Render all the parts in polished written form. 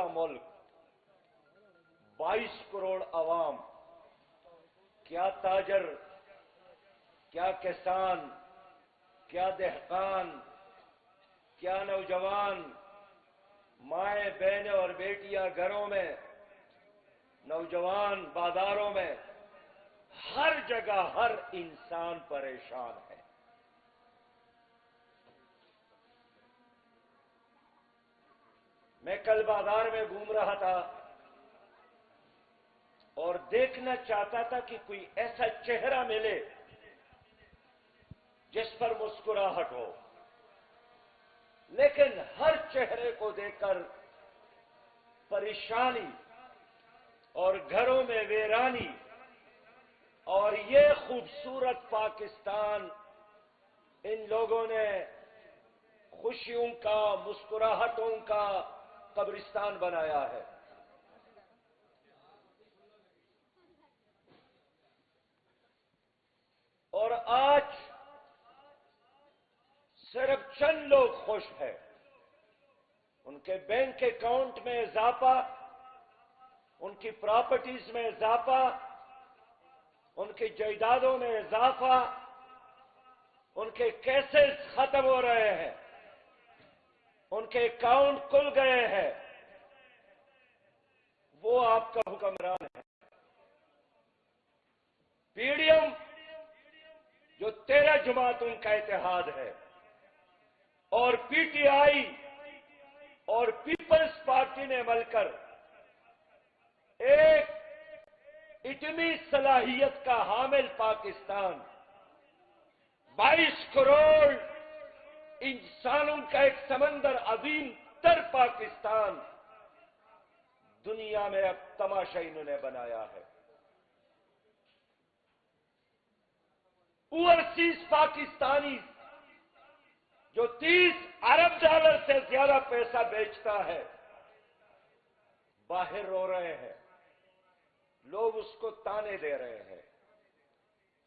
والا ملک، 22 کروڑ عوام، کیا تاجر، کیا کسان، کیا دہقان، کیا نوجوان، مائیں بہنیں اور بیٹیاں گھروں میں، نوجوان بازاروں میں، ہر جگہ ہر انسان پریشان ہے۔ میں کل بازار میں گھوم رہا تھا اور دیکھنا چاہتا تھا کہ کوئی ایسا چہرہ ملے جس پر مسکراہٹ ہو، لیکن ہر چہرے کو دیکھ کر پریشانی اور گھروں میں ویرانی، اور یہ خوبصورت پاکستان ان لوگوں نے خوشیوں کا، مسکراہٹوں کا قبرستان بنایا ہے۔ اور آج صرف چند لوگ خوش ہیں، ان کے بینک اکاؤنٹ میں اضافہ، ان کی پراپرٹیز میں اضافہ، ان کی جائیدادوں میں اضافہ، ان کے کیسز ختم ہو رہے ہیں، ان کے اکاؤنٹ کھل گئے ہیں، وہ آپ کا حکمران ہے۔ پی ڈی ایم جو 13 جماعت ان کا اتحاد ہے، اور پی ٹی آئی اور پیپلز پارٹی نے مل کر ایک ایٹمی صلاحیت کا حامل پاکستان، 22 کروڑ انسانوں کا ایک سمندر عظیم تر پاکستان دنیا میں اب تماشا انہوں نے بنایا ہے۔ اوورسیز پاکستانی جو 30 ارب ڈالر سے زیادہ پیسہ بیچتا ہے، باہر رو رہے ہیں، لوگ اس کو تانے دے رہے ہیں،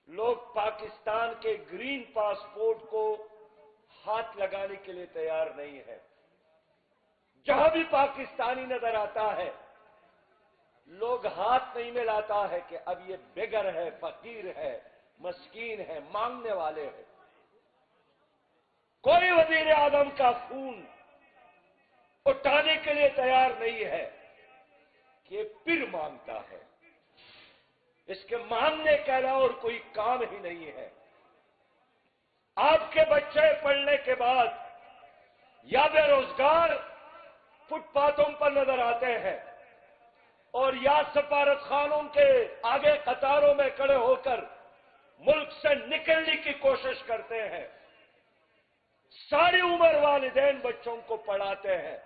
لوگ پاکستان کے گرین پاسپورٹ کو ہاتھ لگانے کے لیے تیار نہیں ہے۔ جہاں بھی پاکستانی نظر آتا ہے، لوگ ہاتھ نہیں ملاتا ہے کہ اب یہ بگر ہے، فقیر ہے، مسکین ہے، مانگنے والے ہیں۔ کوئی وزیر اعظم کا خون اٹھانے کے لیے تیار نہیں ہے کہ یہ پھر مانگتا ہے، اس کے مانگنے کے علاوہ اور کوئی کام ہی نہیں ہے۔ آپ کے بچے پڑھنے کے بعد یا بے روزگار فٹ پاتھوں پر نظر آتے ہیں، اور یا سفارت خانوں کے آگے قطاروں میں کھڑے ہو کر ملک سے نکلنے کی کوشش کرتے ہیں۔ ساری عمر والدین بچوں کو پڑھاتے ہیں،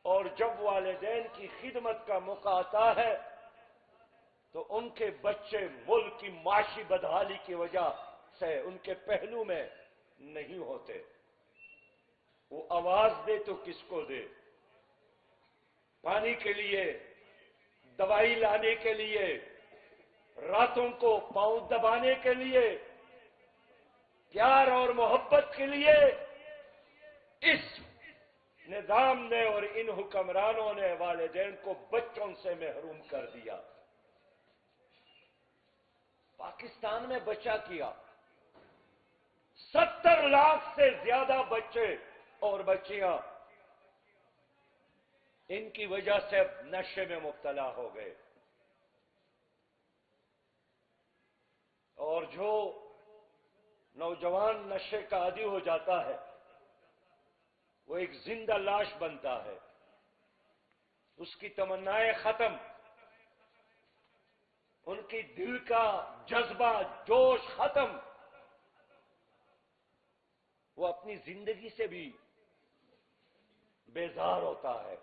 اور جب والدین کی خدمت کا موقع آتا ہے تو ان کے بچے ملک کی معاشی بدحالی کی وجہ سے ان کے پہلو میں نہیں ہوتے۔ وہ آواز دے تو کس کو دے؟ پانی کے لیے، دوائی لانے کے لیے، راتوں کو پاؤں دبانے کے لیے، پیار اور محبت کے لیے اس نظام نے اور ان حکمرانوں نے والدین کو بچوں سے محروم کر دیا۔ پاکستان میں بچہ کیا 70 لاکھ سے زیادہ بچے اور بچیاں ان کی وجہ سے اب نشے میں مبتلا ہو گئے، اور جو نوجوان نشے کا عادی ہو جاتا ہے وہ ایک زندہ لاش بنتا ہے، اس کی تمنائیں ختم، ان کی دل کا جذبہ جوش ختم، وہ اپنی زندگی سے بھی بیزار ہوتا ہے۔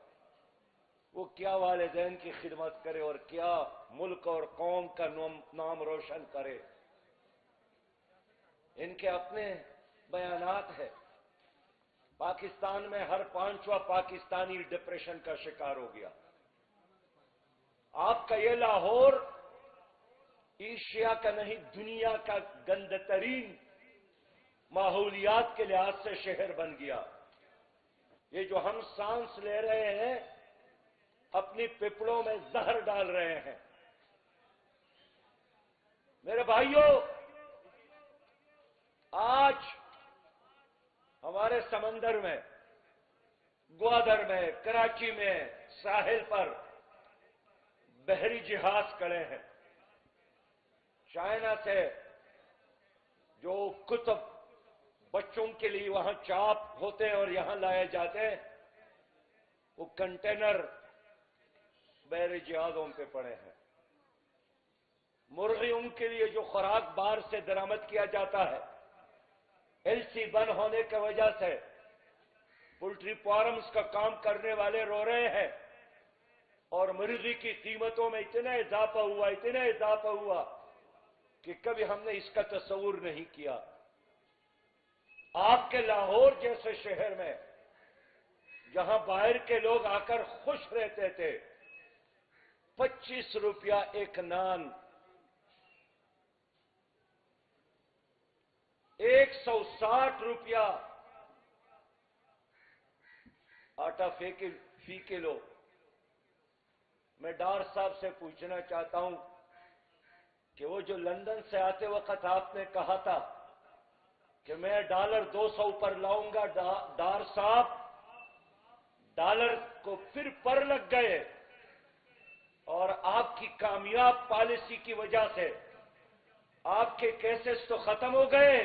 وہ کیا والدین کی خدمت کرے اور کیا ملک اور قوم کا نام روشن کرے؟ ان کے اپنے بیانات ہیں۔ پاکستان میں ہر 5واں پاکستانی ڈپریشن کا شکار ہو گیا۔ آپ کا یہ لاہور ایشیا کا نہیں، دنیا کا گندہ ترین ماحولیات کے لحاظ سے شہر بن گیا۔ یہ جو ہم سانس لے رہے ہیں اپنی پپڑوں میں زہر ڈال رہے ہیں۔ میرے بھائیوں، آج ہمارے سمندر میں، گوادر میں، کراچی میں، ساحل پر بحری جہاز کھڑے ہیں۔ چائنا سے جو کتب بچوں کے لیے وہاں چاپ ہوتے ہیں اور یہاں لائے جاتے ہیں، وہ کنٹینر بحری جہازوں پہ پڑے ہیں۔ مرغیوں کے لیے جو خوراک باہر سے درآمد کیا جاتا ہے، ایل سی بند ہونے کی وجہ سے پولٹری فارمز کا کام کرنے والے رو رہے ہیں، اور مرغی کی قیمتوں میں اتنا اضافہ ہوا کہ کبھی ہم نے اس کا تصور نہیں کیا۔ آپ کے لاہور جیسے شہر میں، جہاں باہر کے لوگ آ کر خوش رہتے تھے، 25 روپیہ ایک نان، 160 روپیہ آٹا فی کلو۔ میں ڈار صاحب سے پوچھنا چاہتا ہوں کہ وہ جو لندن سے آتے وقت آپ نے کہا تھا کہ میں $200 پر لاؤں گا، ڈار صاحب ڈالر کو پھر پر لگ گئے، اور آپ کی کامیاب پالیسی کی وجہ سے آپ کے کیسز تو ختم ہو گئے،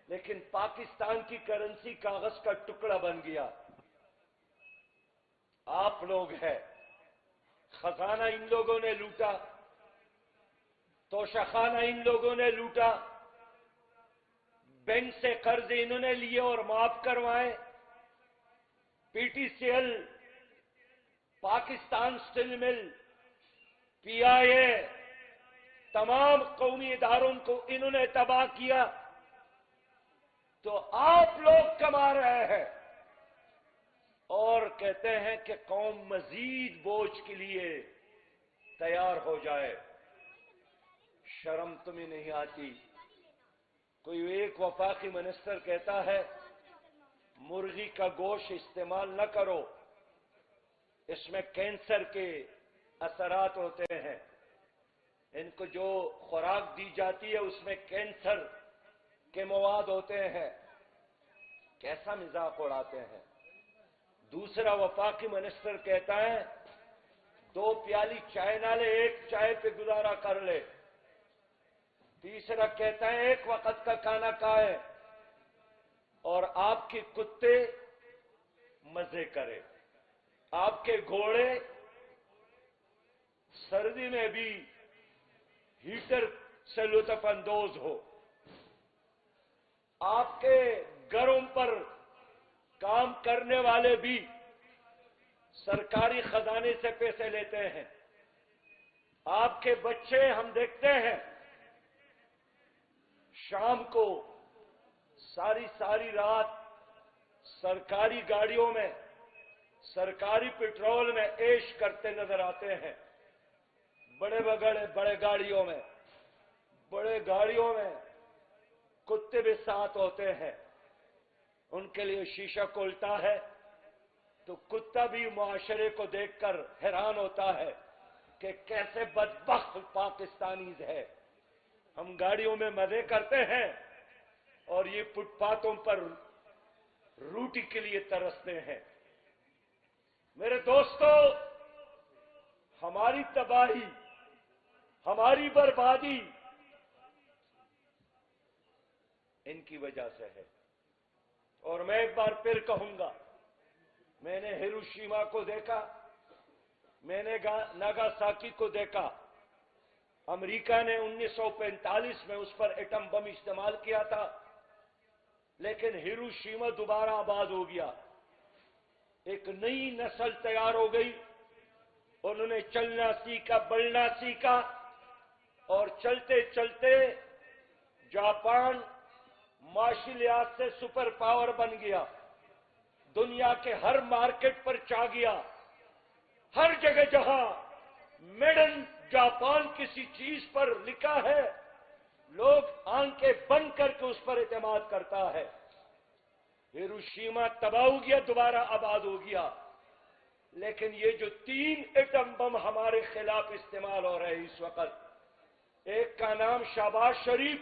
لیکن پاکستان کی کرنسی کاغذ کا ٹکڑا بن گیا۔ آپ لوگ ہیں، خزانہ ان لوگوں نے لوٹا، توشخانہ ان لوگوں نے لوٹا، بینک سے قرض انہوں نے لیے اور معاف کروائے۔ P T C L, Pakistan steel mill, P آئی اے، تمام قومی اداروں کو انہوں نے تباہ کیا، تو آپ لوگ کما رہے ہیں اور کہتے ہیں کہ قوم مزید بوجھ کے لیے تیار ہو جائے۔ شرم تمہیں نہیں آتی؟ کوئی ایک وفاقی منسٹر کہتا ہے مرغی کا گوشت استعمال نہ کرو، اس میں کینسر کے اثرات ہوتے ہیں، ان کو جو خوراک دی جاتی ہے اس میں کینسر کے مواد ہوتے ہیں۔ کیسا مذاق اڑاتے ہیں۔ دوسرا وفاقی منسٹر کہتا ہے 2 پیالی چائے نہ لے، 1 چائے پہ گزارا کر لے۔ تیسرا کہتا ہے 1 وقت کا کھانا کھائے اور آپ کے کتے مزے کرے، آپ کے گھوڑے سردی میں بھی ہیٹر سے لطف اندوز ہو، آپ کے گھروں پر کام کرنے والے بھی سرکاری خزانے سے پیسے لیتے ہیں، آپ کے بچے ہم دیکھتے ہیں شام کو ساری رات سرکاری گاڑیوں میں، سرکاری پیٹرول میں عیش کرتے نظر آتے ہیں، بڑے گاڑیوں میں کتے بھی ساتھ ہوتے ہیں، ان کے لیے شیشہ کھولتا ہے تو کتا بھی معاشرے کو دیکھ کر حیران ہوتا ہے کہ کیسے بدبخت پاکستانیز ہے۔ ہم گاڑیوں میں مزے کرتے ہیں اور یہ فٹ پاتھوں پر روٹی کے لیے ترستے ہیں۔ میرے دوستو، ہماری تباہی، ہماری بربادی ان کی وجہ سے ہے۔ اور میں ایک بار پھر کہوں گا، میں نے ہیروشیما کو دیکھا، میں نے ناگاساکی کو دیکھا۔ امریکہ نے 1945 میں اس پر ایٹم بم استعمال کیا تھا، لیکن ہیروشیما دوبارہ آباد ہو گیا، ایک نئی نسل تیار ہو گئی، انہوں نے چلنا سیکھا، بڑھنا سیکھا، اور چلتے چلتے جاپان معاشی لحاظ سے سپر پاور بن گیا، دنیا کے ہر مارکیٹ پر چھا گیا، ہر جگہ جہاں میڈ ان جاپان کسی چیز پر لکھا ہے لوگ آنکھیں بند کر کے اس پر اعتماد کرتا ہے۔ ہیروشیما تباہ ہو گیا، دوبارہ آباد ہو گیا، لیکن یہ جو 3 ایٹم بم ہمارے خلاف استعمال ہو رہے ہیں اس وقت، ایک کا نام شہباز شریف،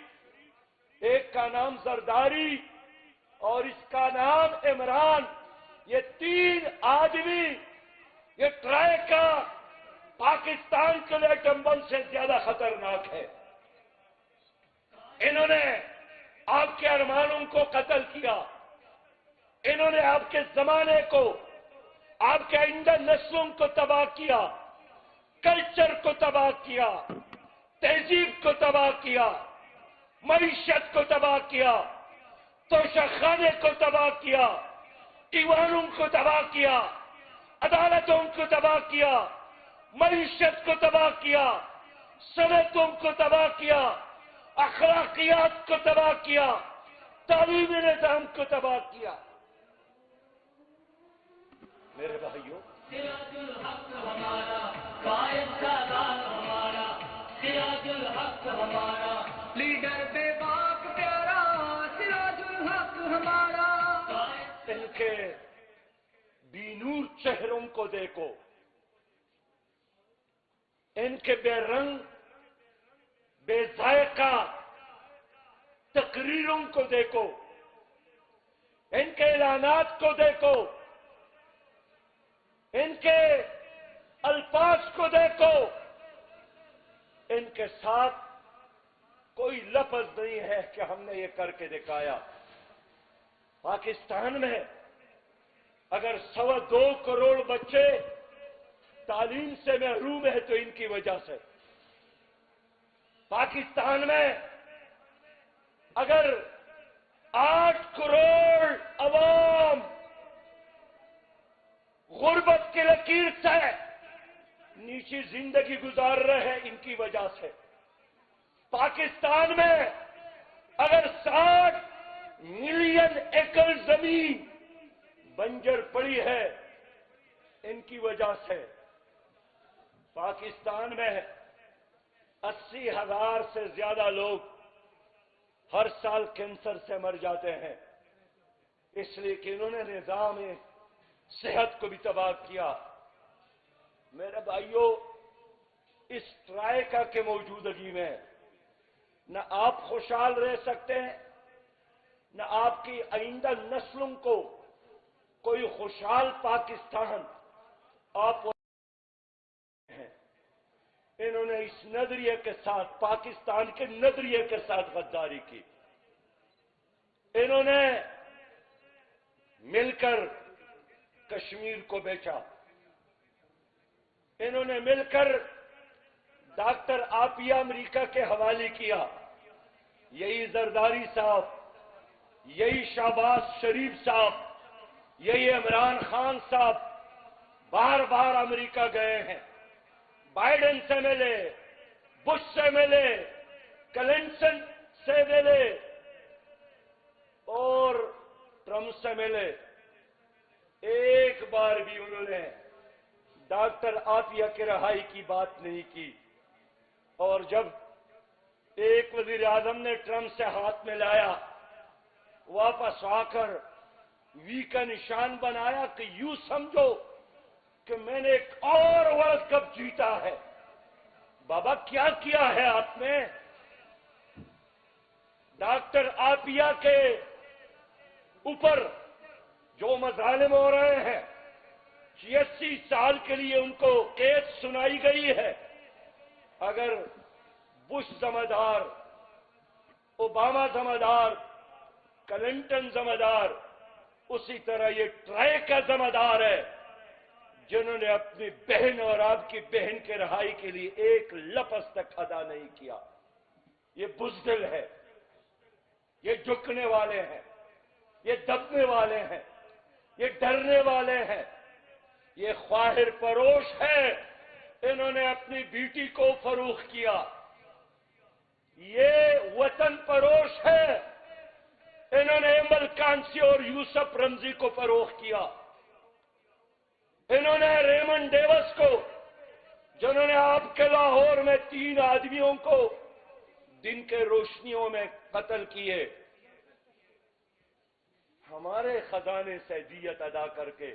ایک کا نام زرداری اور اس کا نام عمران، یہ 3 آدمی، یہ ٹرائی کا پاکستان کے لیے ایٹم بم سے زیادہ خطرناک ہے۔ انہوں نے آپ کے ارمانوں کو قتل کیا، انہوں نے آپ کے زمانے کو، آپ کے آئندہ نسلوں کو تباہ کیا، کلچر کو تباہ کیا، تہذیب کو تباہ کیا، معیشت کو تباہ کیا، توشہ خانے کو تباہ کیا، ایوانوں کو تباہ کیا، عدالتوں کو تباہ کیا، معیشت کو تباہ کیا، صنعتوں کو تباہ کیا، اخلاقیات کو تباہ کیا، تعلیمی نظام کو تباہ کیا۔ میرے بھائیوں، سراج الحق ہمارا، قائد سالار ہمارا، سراج الحق ہمارا، لیڈر بے باک پیارا، سراج الحق ہمارا۔ ان کے بے نور چہروں کو دیکھو، ان کے بے رنگ بے ذائقہ تقریروں کو دیکھو، ان کے اعلانات کو دیکھو، ان کے الفاظ کو دیکھو، ان کے ساتھ کوئی لفظ نہیں ہے کہ ہم نے یہ کر کے دکھایا۔ پاکستان میں اگر 2.25 کروڑ بچے تعلیم سے محروم ہیں تو ان کی وجہ سے۔ پاکستان میں اگر 8 کروڑ عوام غربت کی لکیر سے نیچی زندگی گزار رہے ہیں ان کی وجہ سے۔ پاکستان میں اگر 60 ملین ایکڑ زمین بنجر پڑی ہے ان کی وجہ سے۔ پاکستان میں 80,000 سے زیادہ لوگ ہر سال کینسر سے مر جاتے ہیں، اس لیے کہ انہوں نے نظام صحت کو بھی تباہ کیا۔ میرے بھائیوں، اس ٹرائیکا کے موجودگی میں نہ آپ خوشحال رہ سکتے ہیں، نہ آپ کی آئندہ نسلوں کو کوئی خوشحال پاکستان آپ ہیں۔ انہوں نے اس نظریے کے ساتھ، پاکستان کے نظریے کے ساتھ غداری کی۔ انہوں نے مل کر کشمیر کو بیچا، انہوں نے مل کر ڈاکٹر عافیہ امریکہ کے حوالے کیا۔ یہی زرداری صاحب، یہی شہباز شریف صاحب، یہی عمران خان صاحب بار بار امریکہ گئے ہیں، بائیڈن سے ملے، بش سے ملے، کلنٹن سے ملے اور ٹرمپ سے ملے۔ ایک بار بھی انہوں نے ڈاکٹر عافیہ کی رہائی کی بات نہیں کی، اور جب ایک وزیر اعظم نے ٹرمپ سے ہاتھ میں لایا، واپس آ کر وی کا نشان بنایا کہ یوں سمجھو کہ میں نے ایک اور ورلڈ کپ جیتا ہے۔ بابا کیا کیا ہے آپ نے؟ ڈاکٹر عافیہ کے اوپر جو مظالم ہو رہے ہیں، 86 سال کے لیے ان کو قید سنائی گئی ہے۔ اگر بش ذمہ دار، اوباما ذمہ دار، کلنٹن ذمہ دار، اسی طرح یہ ٹرائی کا ذمہ دار ہے، جنہوں نے اپنی بہن اور آپ کی بہن کے رہائی کے لیے ایک لفظ تک ادا نہیں کیا۔ یہ بزدل ہے، یہ جھکنے والے ہیں، یہ دبنے والے ہیں، یہ ڈرنے والے ہیں، یہ خواہر پروش ہے۔ انہوں نے اپنی بیٹی کو فروخت کیا۔ یہ وطن پروش ہے، انہوں نے امل کانسی اور یوسف رمزی کو فروخت کیا۔ انہوں نے ریمنڈ ڈیوس کو، جنہوں نے آپ کے لاہور میں 3 آدمیوں کو دن کے روشنیوں میں قتل کیے، ہمارے خزانے سے دیت ادا کر کے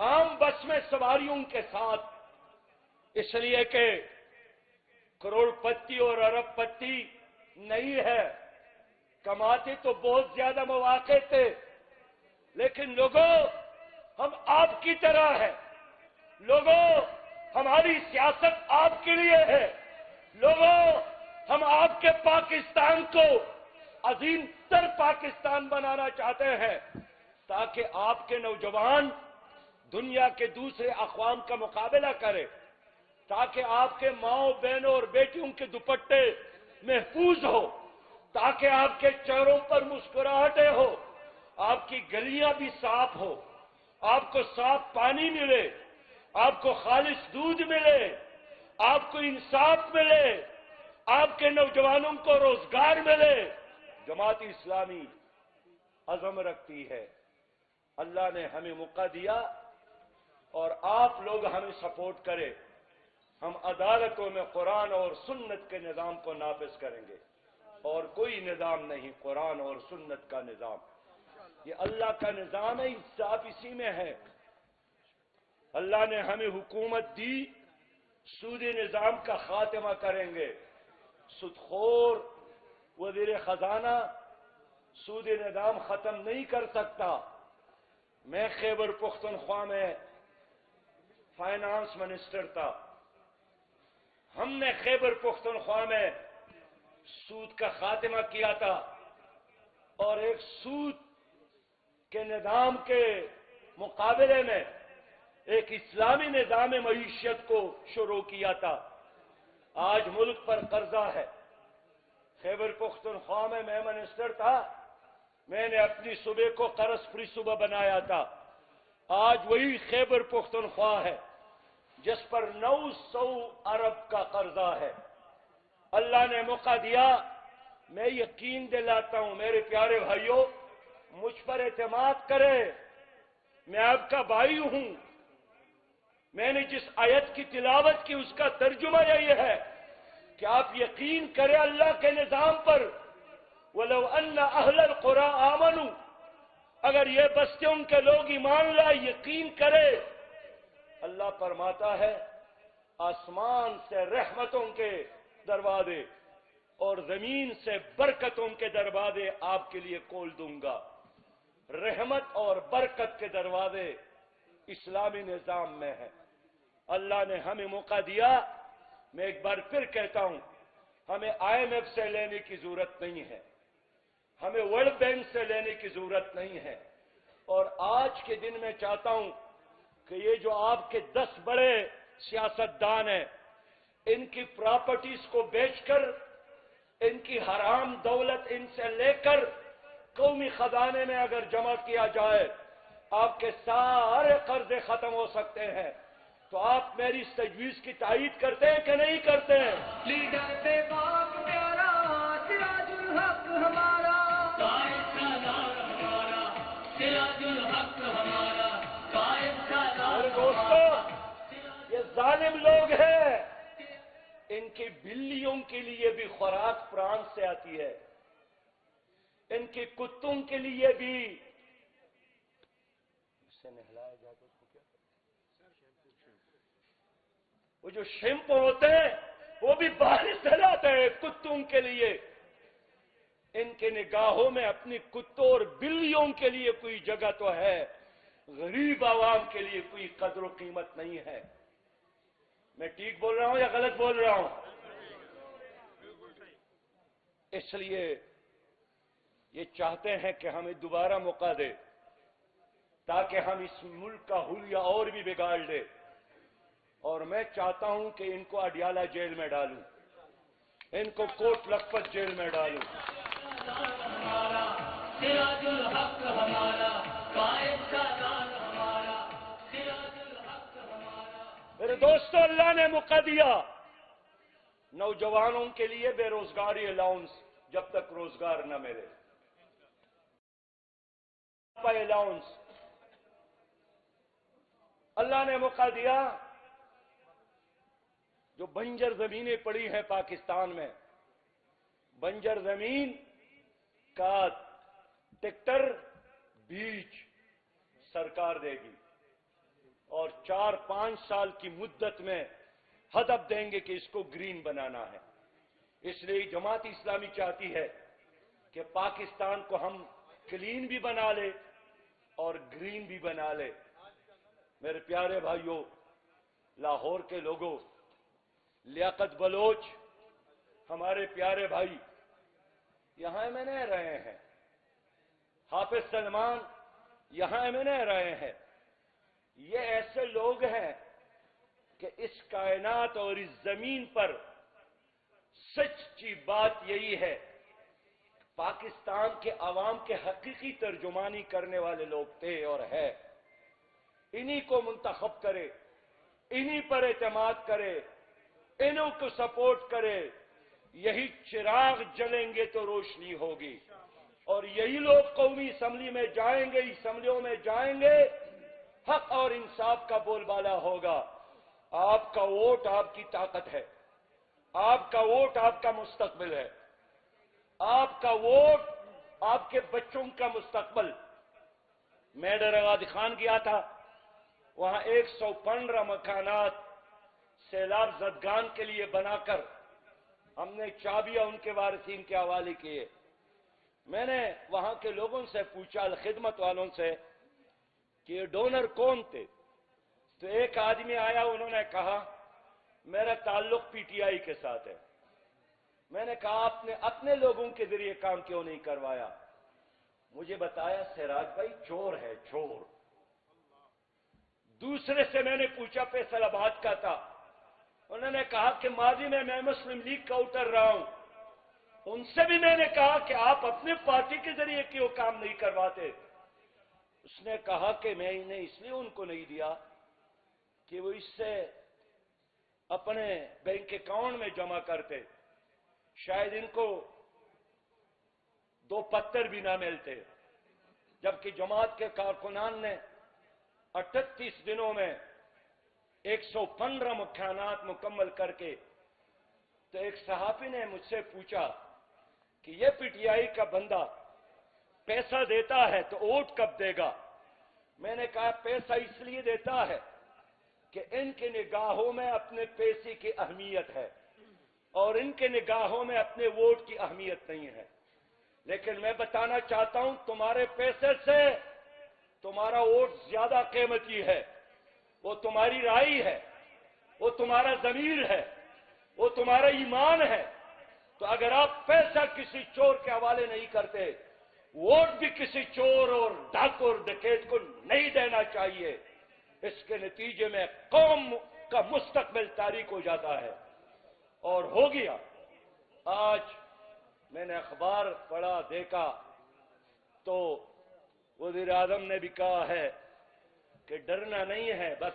عام بس میں سواریوں کے ساتھ، اس لیے کہ کروڑ پتی اور ارب پتی نہیں ہے، کماتے تو بہت زیادہ مواقع تھے، لیکن لوگوں ہم آپ کی طرح ہیں، لوگوں ہماری سیاست آپ کے لیے ہے، لوگوں ہم آپ کے پاکستان کو عظیم تر پاکستان بنانا چاہتے ہیں، تاکہ آپ کے نوجوان دنیا کے دوسرے اقوام کا مقابلہ کرے، تاکہ آپ کے ماؤں بہنوں اور بیٹیوں کے دوپٹے محفوظ ہو، تاکہ آپ کے چہروں پر مسکراہٹیں ہو، آپ کی گلیاں بھی صاف ہو، آپ کو صاف پانی ملے، آپ کو خالص دودھ ملے، آپ کو انصاف ملے، آپ کے نوجوانوں کو روزگار ملے۔ جماعت اسلامی عزم رکھتی ہے، اللہ نے ہمیں موقع دیا اور آپ لوگ ہمیں سپورٹ کرے، ہم عدالتوں میں قرآن اور سنت کے نظام کو نافذ کریں گے، اور کوئی نظام نہیں، قرآن اور سنت کا نظام، یہ اللہ کا نظام ہے، انصاف اسی میں ہے۔ اللہ نے ہمیں حکومت دی، سودی نظام کا خاتمہ کریں گے، سودخور وزیر خزانہ سودی نظام ختم نہیں کر سکتا۔ میں خیبر پختونخوا میں فائنانس منسٹر تھا، ہم نے خیبر پختونخوا میں سود کا خاتمہ کیا تھا، اور ایک سود کے نظام کے مقابلے میں ایک اسلامی نظام معیشت کو شروع کیا تھا۔ آج ملک پر قرضہ ہے۔ خیبر پختونخوا میں منسٹر تھا، میں نے اپنی صوبے کو قرض فری صوبہ بنایا تھا۔ آج وہی خیبر پختونخوا ہے جس پر 900 ارب کا قرضہ ہے۔ اللہ نے موقع دیا، میں یقین دلاتا ہوں میرے پیارے بھائیوں، مجھ پر اعتماد کرے، میں آپ کا بھائی ہوں۔ میں نے جس آیت کی تلاوت کی اس کا ترجمہ یہی ہے کہ آپ یقین کریں اللہ کے نظام پر۔ وَلَوْ أَنَّ أَهْلَ الْقُرَىٰ آمَنُوا، اگر یہ بستیوں کے لوگ ایمان لائے، یقین کرے، اللہ فرماتا ہے آسمان سے رحمتوں کے دروازے اور زمین سے برکتوں کے دروازے آپ کے لیے کھول دوں گا۔ رحمت اور برکت کے دروازے اسلامی نظام میں ہیں۔ اللہ نے ہمیں موقع دیا، میں ایک بار پھر کہتا ہوں، ہمیں IMF سے لینے کی ضرورت نہیں ہے، ہمیں ورلڈ بینک سے لینے کی ضرورت نہیں ہے، اور آج کے دن میں چاہتا ہوں کہ یہ جو آپ کے 10 بڑے سیاستدان ہیں، ان کی پراپرٹیز کو بیچ کر، ان کی حرام دولت ان سے لے کر قومی خزانے میں اگر جمع کیا جائے، آپ کے سارے قرضے ختم ہو سکتے ہیں۔ تو آپ میری اس تجویز کی تائید کرتے ہیں کہ نہیں کرتے ہیں؟ لیڈر بے باک پیارا سراج الحق ہمارا، قائد سالار ہمارا، سراج الحق ہمارا، قائد سالار میرے دوستو، یہ ظالم لوگ ہیں، ان کی بلیوں کے لیے بھی خوراک فرانس سے آتی ہے، ان کی کتوں کے لیے بھی اس سے نہلایا جائے تو اس کو کیا وہ جو شیمپو ہوتے ہیں وہ بھی باہر سے لاتے ہیں کتوں کے لیے۔ ان کے نگاہوں میں اپنی کتوں اور بلیوں کے لیے کوئی جگہ تو ہے، غریب عوام کے لیے کوئی قدر و قیمت نہیں ہے۔ میں ٹھیک بول رہا ہوں یا غلط بول رہا ہوں؟ اس لیے یہ چاہتے ہیں کہ ہمیں دوبارہ موقع دے تاکہ ہم اس ملک کا حلیہ اور بھی بگاڑ دیں، اور میں چاہتا ہوں کہ ان کو اڈیالہ جیل میں ڈالوں، ان کو کوٹ لکھپت جیل میں ڈالوں۔ ہمارا، سراج الحق ہمارا، قائد سالار ہمارا، سراج الحق ہمارا۔ میرے دوستو، اللہ نے موقع دیا نوجوانوں کے لیے بے روزگاری الاؤنس جب تک روزگار نہ ملے، الاؤنس اللہ نے موقع دیا۔ جو بنجر زمینیں پڑی ہیں پاکستان میں، بنجر زمین کا ٹریکٹر بیج سرکار دے گی، اور 4-5 سال کی مدت میں ہدف دیں گے کہ اس کو گرین بنانا ہے۔ اس لیے جماعت اسلامی چاہتی ہے کہ پاکستان کو ہم کلین بھی بنا لے اور گرین بھی بنا لے۔ میرے پیارے بھائیوں، لاہور کے لوگوں، لیاقت بلوچ ہمارے پیارے بھائی یہاں ایم این اے رہے ہیں، حافظ سلمان یہاں ایم این اے رہے ہیں۔ یہ ایسے لوگ ہیں کہ اس کائنات اور اس زمین پر سچی بات یہی ہے، پاکستان کے عوام کے حقیقی ترجمانی کرنے والے لوگ تھے اور ہے۔ انہی کو منتخب کرے، انہی پر اعتماد کرے، انہوں کو سپورٹ کرے، یہی چراغ جلیں گے تو روشنی ہوگی، اور یہی لوگ قومی اسمبلی میں جائیں گے، اسمبلیوں میں جائیں گے، حق اور انصاف کا بول بالا ہوگا۔ آپ کا ووٹ آپ کی طاقت ہے، آپ کا ووٹ آپ کا مستقبل ہے، آپ کا ووٹ آپ کے بچوں کا مستقبل۔ میں ڈرغادی خان گیا تھا، وہاں 115 مکانات سیلاب زدگان کے لیے بنا کر ہم نے چابیاں ان کے وارثین کے حوالے کیے۔ میں نے وہاں کے لوگوں سے پوچھا، الخدمت والوں سے، کہ یہ ڈونر کون تھے؟ تو ایک آدمی آیا، انہوں نے کہا میرا تعلق پی ٹی آئی کے ساتھ ہے۔ میں نے کہا آپ نے اپنے لوگوں کے ذریعے کام کیوں نہیں کروایا؟ مجھے بتایا سراج بھائی چور ہے، چور۔ دوسرے سے میں نے پوچھا، فیصل آباد کا تھا، انہوں نے کہا کہ ماضی میں مسلم لیگ کا اتر رہا ہوں۔ ان سے بھی میں نے کہا کہ آپ اپنے پارٹی کے ذریعے کیوں کام نہیں کرواتے؟ اس نے کہا کہ میں انہیں اس لیے ان کو نہیں دیا کہ وہ اس سے اپنے بینک اکاؤنٹ میں جمع کرتے، شاید ان کو 2 پتر بھی نہ ملتے، جبکہ جماعت کے کارکنان نے 38 دنوں میں 115 مکانات مکمل کر کے۔ تو ایک صحافی نے مجھ سے پوچھا کہ یہ پی ٹی آئی کا بندہ پیسہ دیتا ہے تو ووٹ کب دے گا؟ میں نے کہا پیسہ اس لیے دیتا ہے کہ ان کے نگاہوں میں اپنے پیسے کی اہمیت ہے اور ان کے نگاہوں میں اپنے ووٹ کی اہمیت نہیں ہے۔ لیکن میں بتانا چاہتا ہوں، تمہارے پیسے سے تمہارا ووٹ زیادہ قیمتی ہے، وہ تمہاری رائے ہے، وہ تمہارا ضمیر ہے، وہ تمہارا ایمان ہے۔ تو اگر آپ پیسہ کسی چور کے حوالے نہیں کرتے، ووٹ بھی کسی چور اور ڈاکو اور ڈکیت کو نہیں دینا چاہیے۔ اس کے نتیجے میں قوم کا مستقبل تاریک ہو جاتا ہے، اور ہو گیا۔ آج میں نے اخبار پڑھا، دیکھا تو وزیر اعظم نے بھی کہا ہے کہ ڈرنا نہیں ہے، بس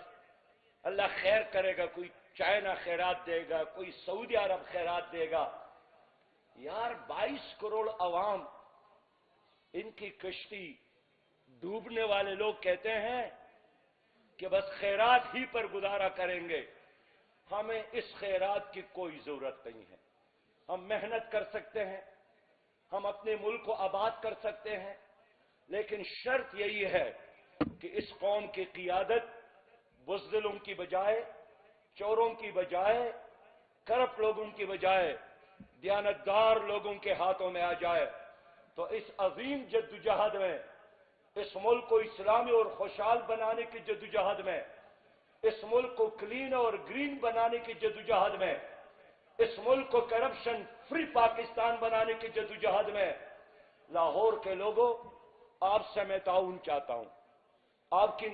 اللہ خیر کرے گا، کوئی چائنا خیرات دے گا، کوئی سعودی عرب خیرات دے گا۔ یار 22 کروڑ عوام، ان کی کشتی ڈوبنے والے لوگ کہتے ہیں کہ بس خیرات ہی پر گزارا کریں گے۔ ہمیں اس خیرات کی کوئی ضرورت نہیں ہے۔ ہم محنت کر سکتے ہیں، ہم اپنے ملک کو آباد کر سکتے ہیں، لیکن شرط یہی ہے کہ اس قوم کی قیادت بزدلوں کی بجائے، چوروں کی بجائے، کرپٹ لوگوں کی بجائے دیانتدار لوگوں کے ہاتھوں میں آ جائے۔ تو اس عظیم جدوجہد میں، اس ملک کو اسلامی اور خوشحال بنانے کی جدوجہد میں، اس ملک کو کلین اور گرین بنانے کی جدوجہد میں، اس ملک کو کرپشن فری پاکستان بنانے کی جدوجہد میں، لاہور کے لوگوں، آپ سے میں تعاون چاہتا ہوں۔ آپ کی